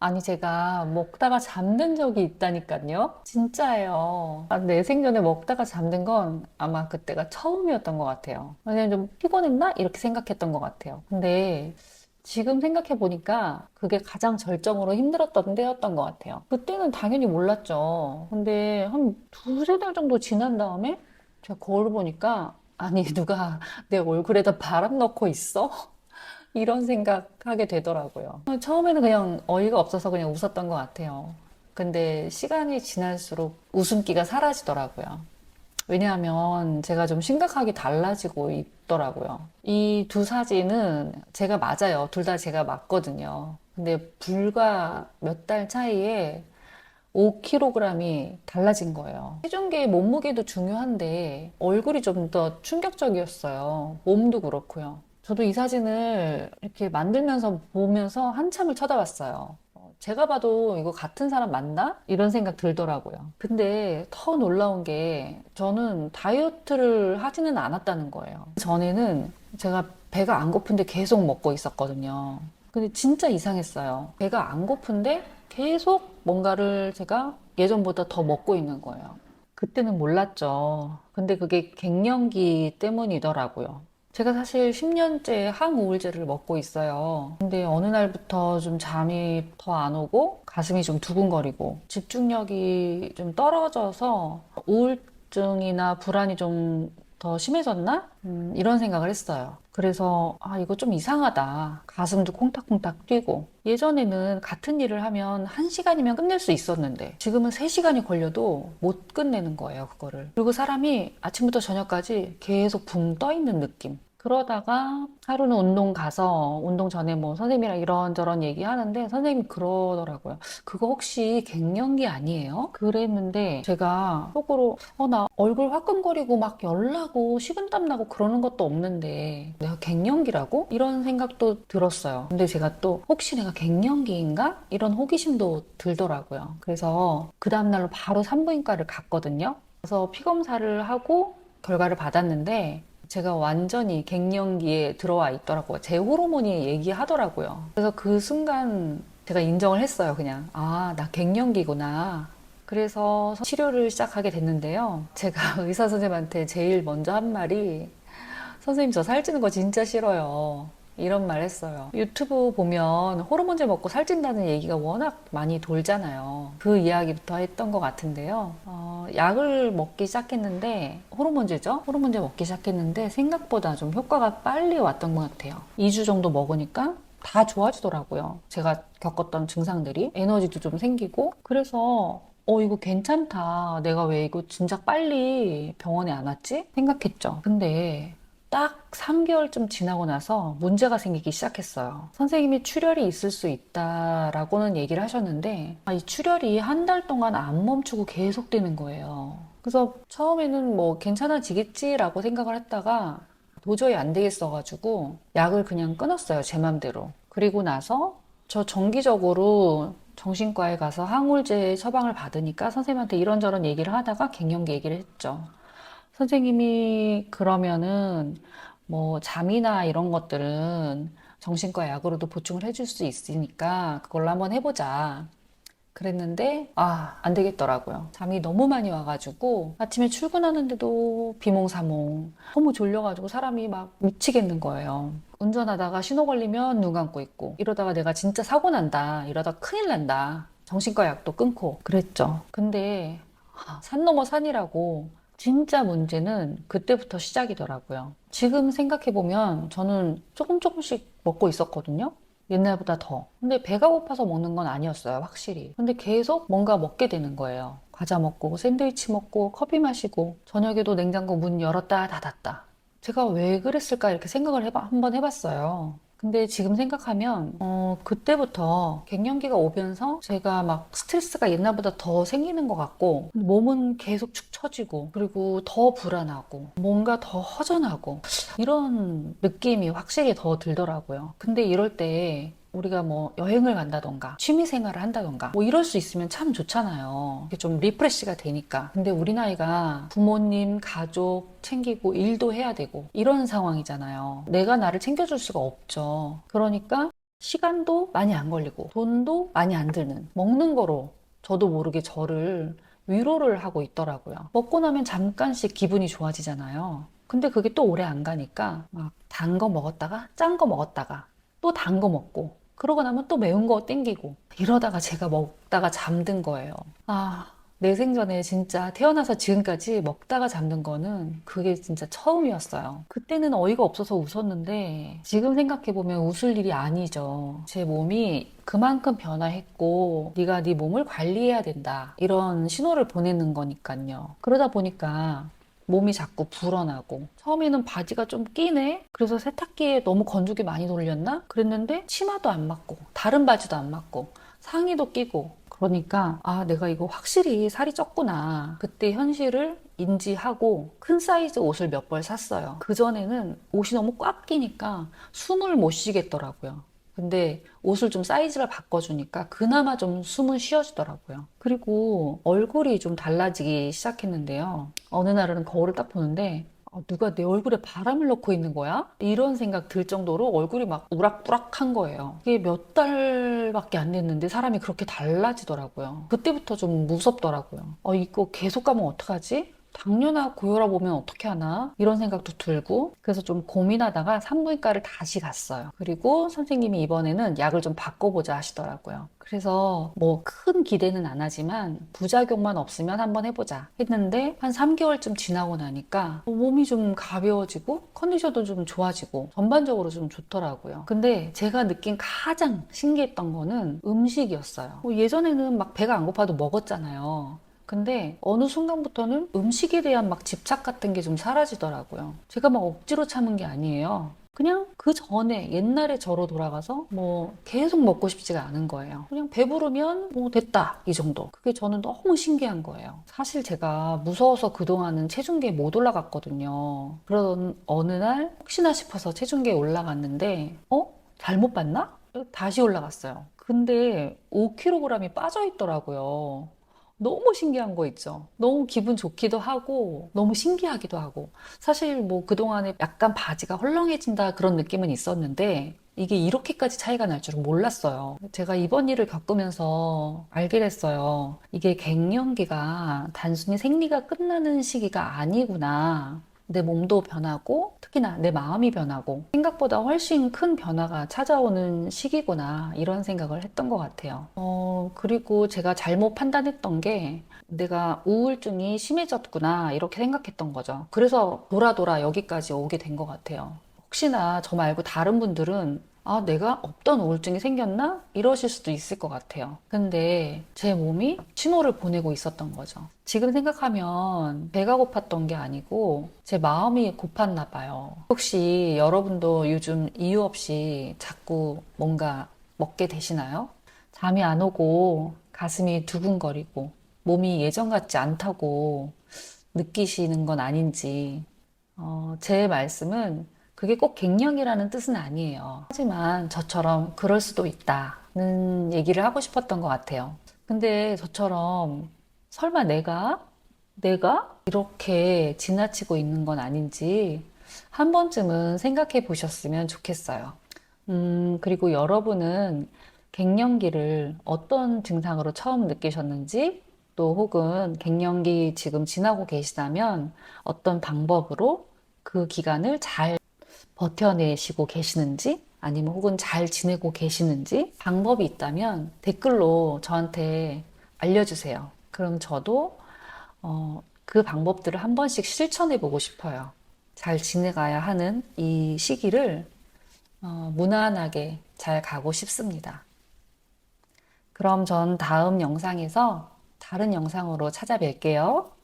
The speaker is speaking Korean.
아니, 제가 먹다가 잠든 적이 있다니까요. 진짜예요. 내 생전에 먹다가 잠든 건 아마 그때가 처음이었던 것 같아요. 왜냐면 좀 피곤했나? 이렇게 생각했던 것 같아요. 근데 지금 생각해 보니까 그게 가장 절정으로 힘들었던 때였던 것 같아요. 그때는 당연히 몰랐죠. 근데 한 두세 달 정도 지난 다음에 제가 거울 보니까 아니, 누가 내 얼굴에다 바람 넣고 있어? 이런 생각하게 되더라고요. 처음에는 그냥 어이가 없어서 그냥 웃었던 것 같아요. 근데 시간이 지날수록 웃음기가 사라지더라고요. 왜냐하면 제가 좀 심각하게 달라지고 있더라고요. 이 두 사진은 제가 맞아요. 둘 다 제가 맞거든요. 근데 불과 몇 달 차이에 5kg이 달라진 거예요. 체중계 몸무게도 중요한데 얼굴이 좀 더 충격적이었어요. 몸도 그렇고요. 저도 이 사진을 이렇게 만들면서 보면서 한참을 쳐다봤어요. 제가 봐도 이거 같은 사람 맞나? 이런 생각 들더라고요. 근데 더 놀라운 게 저는 다이어트를 하지는 않았다는 거예요. 전에는 제가 배가 안 고픈데 계속 먹고 있었거든요. 근데 진짜 이상했어요. 배가 안 고픈데 계속 뭔가를 제가 예전보다 더 먹고 있는 거예요. 그때는 몰랐죠. 근데 그게 갱년기 때문이더라고요. 제가 사실 10년째 항우울제를 먹고 있어요. 근데 어느 날부터 좀 잠이 더 안 오고 가슴이 좀 두근거리고 집중력이 좀 떨어져서 우울증이나 불안이 좀 더 심해졌나? 이런 생각을 했어요. 그래서 이거 좀 이상하다. 가슴도 콩닥콩닥 뛰고 예전에는 같은 일을 하면 1시간이면 끝낼 수 있었는데 지금은 3시간이 걸려도 못 끝내는 거예요, 그거를. 그리고 사람이 아침부터 저녁까지 계속 붕 떠 있는 느낌. 그러다가 하루는 운동 가서 운동 전에 뭐 선생님이랑 이런저런 얘기하는데 선생님이 그러더라고요. 그거 혹시 갱년기 아니에요? 그랬는데 제가 속으로 나 얼굴 화끈거리고 막 열나고 식은땀 나고 그러는 것도 없는데 내가 갱년기라고? 이런 생각도 들었어요. 근데 제가 또 혹시 내가 갱년기인가? 이런 호기심도 들더라고요. 그래서 그 다음날로 바로 산부인과를 갔거든요. 그래서 피 검사를 하고 결과를 받았는데 제가 완전히 갱년기에 들어와 있더라고요. 제 호르몬이 얘기하더라고요. 그래서 그 순간 제가 인정을 했어요. 그냥 나 갱년기구나. 그래서 치료를 시작하게 됐는데요. 제가 의사 선생님한테 제일 먼저 한 말이 선생님 저 살찌는 거 진짜 싫어요. 이런 말 했어요. 유튜브 보면 호르몬제 먹고 살찐다는 얘기가 워낙 많이 돌잖아요. 그 이야기부터 했던 것 같은데요. 약을 먹기 시작했는데, 호르몬제죠? 호르몬제 먹기 시작했는데 생각보다 좀 효과가 빨리 왔던 것 같아요. 2주 정도 먹으니까 다 좋아지더라고요. 제가 겪었던 증상들이. 에너지도 좀 생기고. 그래서 이거 괜찮다. 내가 왜 이거 진작 빨리 병원에 안 왔지? 생각했죠. 근데 딱 3개월쯤 지나고 나서 문제가 생기기 시작했어요. 선생님이 출혈이 있을 수 있다라고는 얘기를 하셨는데 이 출혈이 한 달 동안 안 멈추고 계속되는 거예요. 그래서 처음에는 뭐 괜찮아지겠지라고 생각을 했다가 도저히 안 되겠어가지고 약을 그냥 끊었어요. 제 맘대로. 그리고 나서 저 정기적으로 정신과에 가서 항우울제 처방을 받으니까 선생님한테 이런저런 얘기를 하다가 갱년기 얘기를 했죠. 선생님이 그러면은 뭐 잠이나 이런 것들은 정신과 약으로도 보충을 해줄 수 있으니까 그걸로 한번 해보자. 그랬는데 안 되겠더라고요. 잠이 너무 많이 와가지고 아침에 출근하는데도 비몽사몽 너무 졸려가지고 사람이 막 미치겠는 거예요. 운전하다가 신호 걸리면 눈 감고 있고 이러다가 내가 진짜 사고 난다. 이러다 큰일 난다. 정신과 약도 끊고 그랬죠. 근데 산 넘어 산이라고 진짜 문제는 그때부터 시작이더라고요. 지금 생각해보면 저는 조금씩 먹고 있었거든요. 옛날보다 더. 근데 배가 고파서 먹는 건 아니었어요, 확실히. 근데 계속 뭔가 먹게 되는 거예요. 과자 먹고, 샌드위치 먹고, 커피 마시고, 저녁에도 냉장고 문 열었다 닫았다. 제가 왜 그랬을까 이렇게 생각을 한번 해봤어요. 근데 지금 생각하면 그때부터 갱년기가 오면서 제가 막 스트레스가 옛날보다 더 생기는 것 같고 몸은 계속 축 처지고 그리고 더 불안하고 뭔가 더 허전하고 이런 느낌이 확실히 더 들더라고요. 근데 이럴 때 우리가 뭐 여행을 간다던가 취미 생활을 한다던가 뭐 이럴 수 있으면 참 좋잖아요. 이게 좀 리프레시가 되니까. 근데 우리 나이가 부모님, 가족 챙기고 일도 해야 되고 이런 상황이잖아요. 내가 나를 챙겨줄 수가 없죠. 그러니까 시간도 많이 안 걸리고 돈도 많이 안 드는 먹는 거로 저도 모르게 저를 위로를 하고 있더라고요. 먹고 나면 잠깐씩 기분이 좋아지잖아요. 근데 그게 또 오래 안 가니까 막 단 거 먹었다가 짠 거 먹었다가 또 단 거 먹고 그러고 나면 또 매운 거 땡기고 이러다가 제가 먹다가 잠든 거예요. 내 생전에 진짜 태어나서 지금까지 먹다가 잠든 거는 그게 진짜 처음이었어요. 그때는 어이가 없어서 웃었는데 지금 생각해보면 웃을 일이 아니죠. 제 몸이 그만큼 변화했고 네가 네 몸을 관리해야 된다. 이런 신호를 보내는 거니까요. 그러다 보니까 몸이 자꾸 불어나고 처음에는 바지가 좀 끼네? 그래서 세탁기에 너무 건조기 많이 돌렸나? 그랬는데 치마도 안 맞고 다른 바지도 안 맞고 상의도 끼고 그러니까 내가 이거 확실히 살이 쪘구나. 그때 현실을 인지하고 큰 사이즈 옷을 몇 벌 샀어요. 그전에는 옷이 너무 꽉 끼니까 숨을 못 쉬겠더라고요. 근데 옷을 좀 사이즈를 바꿔주니까 그나마 좀 숨은 쉬어지더라고요. 그리고 얼굴이 좀 달라지기 시작했는데요. 어느 날은 거울을 딱 보는데 누가 내 얼굴에 바람을 넣고 있는 거야? 이런 생각 들 정도로 얼굴이 막 우락부락한 거예요. 이게 몇 달밖에 안 됐는데 사람이 그렇게 달라지더라고요. 그때부터 좀 무섭더라고요. 이거 계속 가면 어떡하지? 당뇨나 고혈압 오면 어떻게 하나? 이런 생각도 들고 그래서 좀 고민하다가 산부인과를 다시 갔어요. 그리고 선생님이 이번에는 약을 좀 바꿔보자 하시더라고요. 그래서 뭐 큰 기대는 안 하지만 부작용만 없으면 한번 해보자 했는데 한 3개월쯤 지나고 나니까 몸이 좀 가벼워지고 컨디션도 좀 좋아지고 전반적으로 좀 좋더라고요. 근데 제가 느낀 가장 신기했던 거는 음식이었어요. 예전에는 막 배가 안 고파도 먹었잖아요. 근데 어느 순간부터는 음식에 대한 막 집착 같은 게 좀 사라지더라고요. 제가 막 억지로 참은 게 아니에요. 그냥 그 전에 옛날에 저로 돌아가서 뭐 계속 먹고 싶지가 않은 거예요. 그냥 배부르면 뭐 됐다 이 정도. 그게 저는 너무 신기한 거예요. 사실 제가 무서워서 그동안은 체중계에 못 올라갔거든요. 그러던 어느 날 혹시나 싶어서 체중계에 올라갔는데 잘못 봤나? 다시 올라갔어요. 근데 5kg이 빠져 있더라고요. 너무 신기한 거 있죠. 너무 기분 좋기도 하고 너무 신기하기도 하고 사실 뭐 그동안에 약간 바지가 헐렁해진다 그런 느낌은 있었는데 이게 이렇게까지 차이가 날 줄은 몰랐어요. 제가 이번 일을 겪으면서 알게 됐어요. 이게 갱년기가 단순히 생리가 끝나는 시기가 아니구나. 내 몸도 변하고 특히나 내 마음이 변하고 생각보다 훨씬 큰 변화가 찾아오는 시기구나 이런 생각을 했던 것 같아요. 그리고 제가 잘못 판단했던 게 내가 우울증이 심해졌구나 이렇게 생각했던 거죠. 그래서 돌아 여기까지 오게 된 것 같아요. 혹시나 저 말고 다른 분들은 내가 없던 우울증이 생겼나? 이러실 수도 있을 것 같아요. 근데 제 몸이 신호를 보내고 있었던 거죠. 지금 생각하면 배가 고팠던 게 아니고 제 마음이 고팠나 봐요. 혹시 여러분도 요즘 이유 없이 자꾸 뭔가 먹게 되시나요? 잠이 안 오고 가슴이 두근거리고 몸이 예전 같지 않다고 느끼시는 건 아닌지 제 말씀은 그게 꼭 갱년이라는 뜻은 아니에요. 하지만 저처럼 그럴 수도 있다는 얘기를 하고 싶었던 것 같아요. 근데 저처럼 설마 내가 이렇게 지나치고 있는 건 아닌지 한 번쯤은 생각해 보셨으면 좋겠어요. 그리고 여러분은 갱년기를 어떤 증상으로 처음 느끼셨는지 또 혹은 갱년기 지금 지나고 계시다면 어떤 방법으로 그 기간을 잘 버텨내시고 계시는지 아니면 혹은 잘 지내고 계시는지 방법이 있다면 댓글로 저한테 알려주세요. 그럼 저도 그 방법들을 한 번씩 실천해 보고 싶어요. 잘 지내가야 하는 이 시기를 무난하게 잘 가고 싶습니다. 그럼 전 다음 영상에서 다른 영상으로 찾아뵐게요.